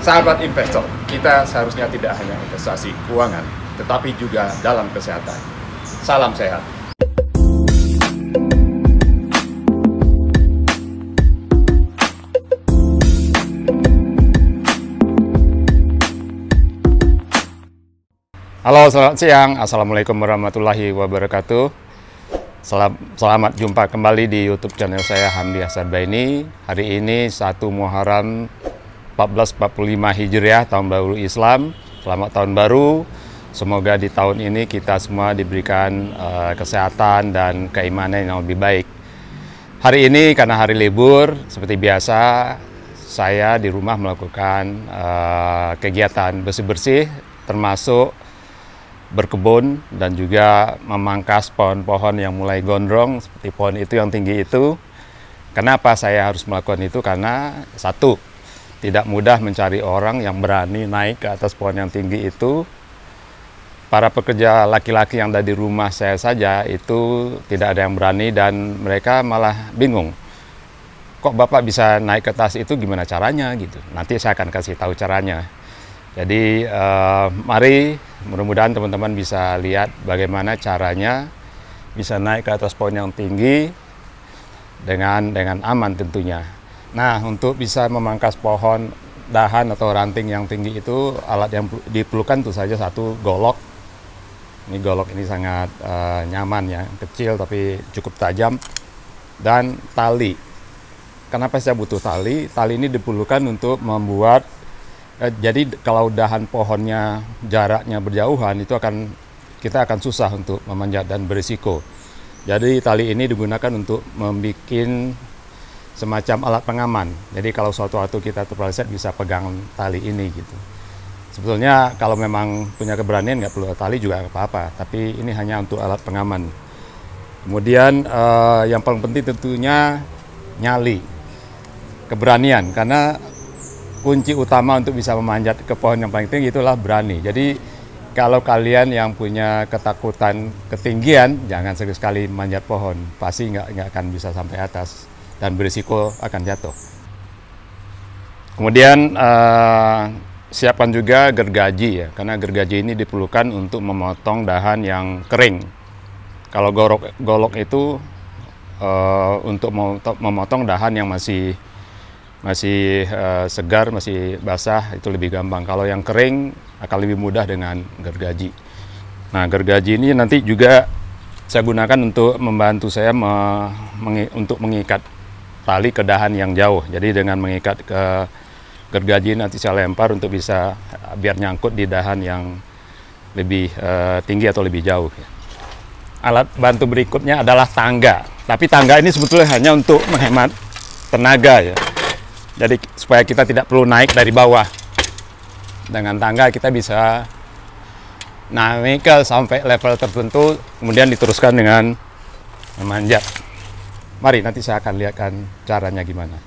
Sahabat investor, kita seharusnya tidak hanya investasi keuangan, tetapi juga dalam kesehatan. Salam sehat. Halo, selamat siang. Assalamualaikum warahmatullahi wabarakatuh. Selamat jumpa kembali di YouTube channel saya, Hamdi Hasadbaini. Hari ini 1 Muharram 1445 Hijriah, tahun baru Islam. Selamat tahun baru. Semoga di tahun ini kita semua diberikan kesehatan dan keimanan yang lebih baik. Hari ini karena hari libur, seperti biasa, saya di rumah melakukan kegiatan bersih-bersih, termasuk berkebun dan juga memangkas pohon-pohon yang mulai gondrong seperti pohon itu yang tinggi itu. Kenapa saya harus melakukan itu? Karena satu, tidak mudah mencari orang yang berani naik ke atas pohon yang tinggi itu. Para pekerja laki-laki yang ada di rumah saya saja itu tidak ada yang berani dan mereka malah bingung. Kok Bapak bisa naik ke atas itu, gimana caranya gitu. Nanti saya akan kasih tahu caranya. Jadi mari mudah-mudahan teman-teman bisa lihat bagaimana caranya bisa naik ke atas pohon yang tinggi dengan aman tentunya. Nah, untuk bisa memangkas pohon, dahan atau ranting yang tinggi itu, alat yang diperlukan tentu saja satu, golok. Ini golok ini sangat nyaman ya, kecil tapi cukup tajam, dan tali. Kenapa saya butuh tali? Tali ini diperlukan untuk membuat jadi kalau dahan pohonnya jaraknya berjauhan, itu kita akan susah untuk memanjat dan berisiko. Jadi tali ini digunakan untuk membuat semacam alat pengaman. Jadi kalau suatu waktu kita terpeleset bisa pegang tali ini gitu. Sebetulnya kalau memang punya keberanian nggak perlu tali juga apa-apa, tapi ini hanya untuk alat pengaman. Kemudian yang paling penting tentunya nyali, keberanian, karena kunci utama untuk bisa memanjat ke pohon yang paling tinggi itulah berani. Jadi kalau kalian yang punya ketakutan ketinggian, jangan sekali-sekali manjat pohon. Pasti nggak akan bisa sampai atas dan berisiko akan jatuh. Kemudian siapkan juga gergaji ya, karena gergaji ini diperlukan untuk memotong dahan yang kering. Kalau golok itu untuk memotong dahan yang masih segar, masih basah, itu lebih gampang. Kalau yang kering akan lebih mudah dengan gergaji. Nah, gergaji ini nanti juga saya gunakan untuk membantu saya untuk mengikat tali ke dahan yang jauh. Jadi dengan mengikat ke gergaji nanti saya lempar untuk bisa biar nyangkut di dahan yang lebih tinggi atau lebih jauh. Alat bantu berikutnya adalah tangga. Tapi tangga ini sebetulnya hanya untuk menghemat tenaga ya. Jadi supaya kita tidak perlu naik dari bawah. Dengan tangga kita bisa naik sampai level tertentu, kemudian diteruskan dengan memanjat. Mari nanti saya akan lihatkan caranya gimana.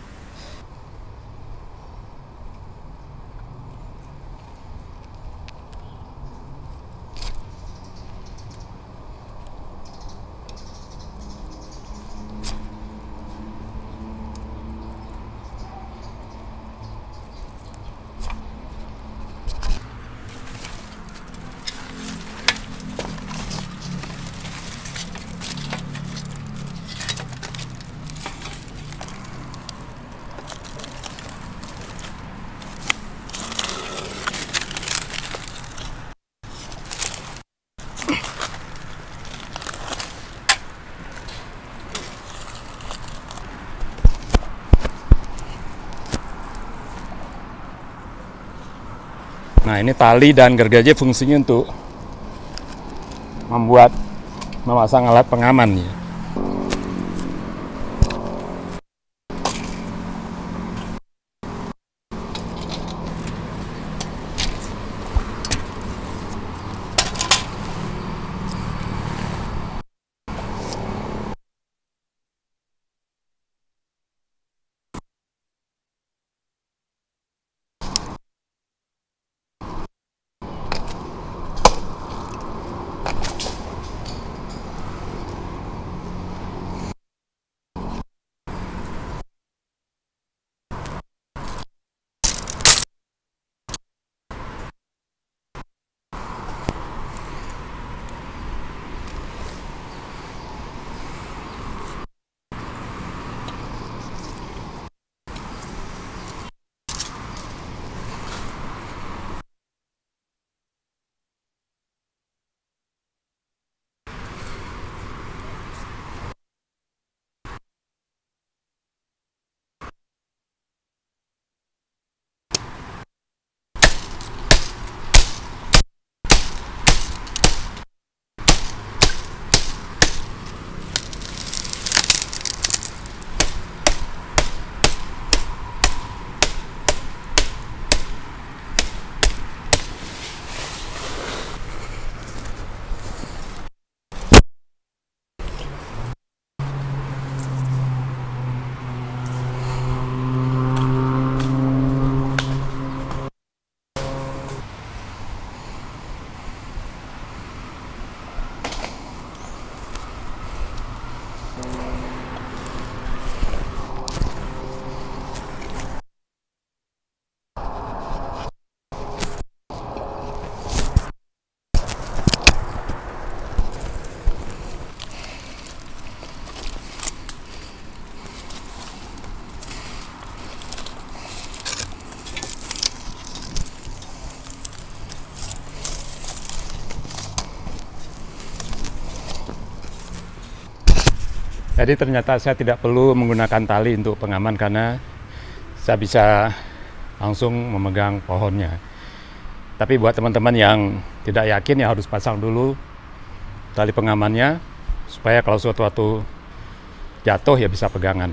Nah, ini tali dan gergaji fungsinya untuk memasang alat pengaman ya. Jadi ternyata saya tidak perlu menggunakan tali untuk pengaman karena saya bisa langsung memegang pohonnya. Tapi buat teman-teman yang tidak yakin ya harus pasang dulu tali pengamannya supaya kalau suatu jatuh ya bisa pegangan.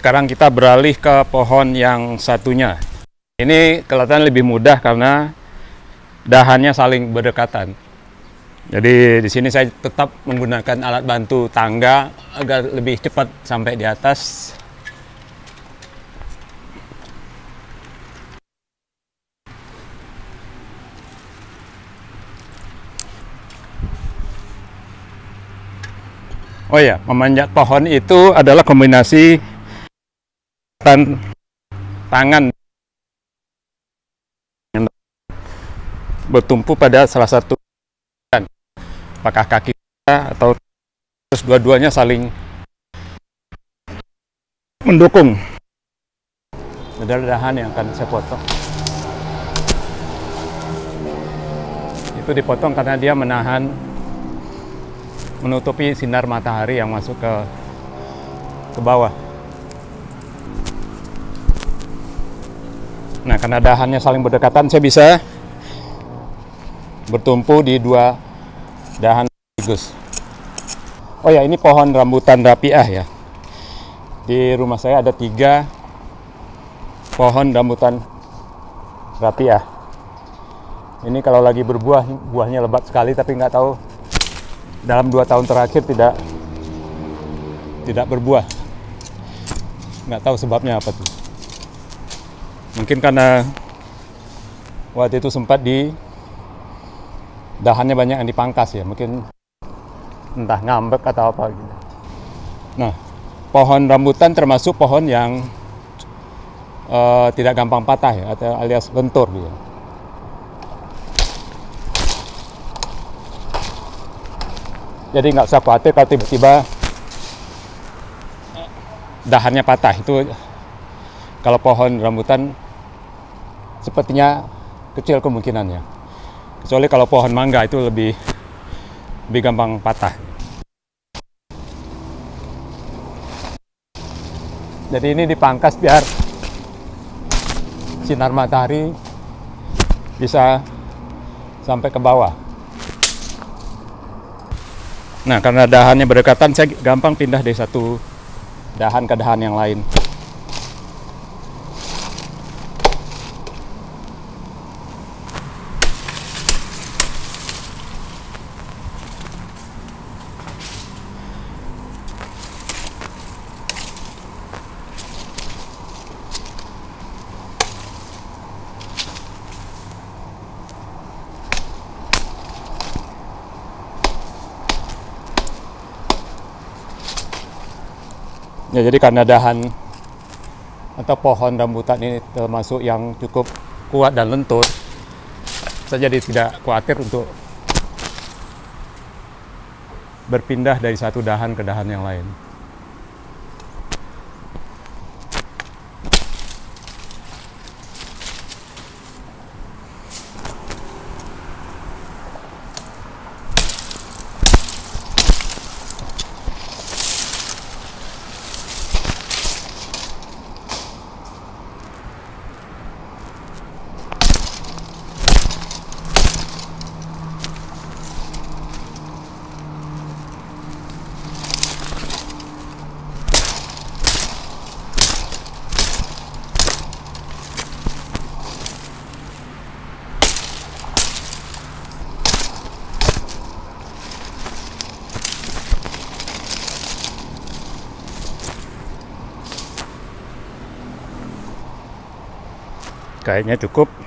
Sekarang kita beralih ke pohon yang satunya. Ini kelihatan lebih mudah karena dahannya saling berdekatan. Jadi di sini saya tetap menggunakan alat bantu tangga agar lebih cepat sampai di atas. Oh ya, memanjat pohon itu adalah kombinasi tangan bertumpu pada salah satu, apakah kaki kita atau terus dua-duanya saling mendukung. Ada dahan yang akan saya potong. Itu dipotong karena dia menutupi sinar matahari yang masuk ke bawah. Nah, karena dahannya saling berdekatan, saya bisa bertumpu di dua dahan sekaligus. Oh ya, ini pohon rambutan rapiah ya. Di rumah saya ada 3 pohon rambutan rapiah. Ini kalau lagi berbuah, buahnya lebat sekali, tapi nggak tahu dalam 2 tahun terakhir tidak berbuah. Nggak tahu sebabnya apa tuh. Mungkin karena waktu itu sempat dahannya banyak yang dipangkas ya, mungkin entah ngambek atau apa gitu. Nah, pohon rambutan termasuk pohon yang tidak gampang patah ya, atau alias lentur dia. Jadi nggak usah khawatir kalau tiba-tiba dahannya patah. Itu kalau pohon rambutan sepertinya kecil kemungkinannya. Kecuali kalau pohon mangga itu lebih gampang patah. Jadi ini dipangkas biar sinar matahari bisa sampai ke bawah. Nah, karena dahannya berdekatan, saya gampang pindah dari satu dahan ke dahan yang lain. Ya, jadi karena dahan atau pohon rambutan ini termasuk yang cukup kuat dan lentur, saya jadi tidak khawatir untuk berpindah dari satu dahan ke dahan yang lain. Kayaknya cukup.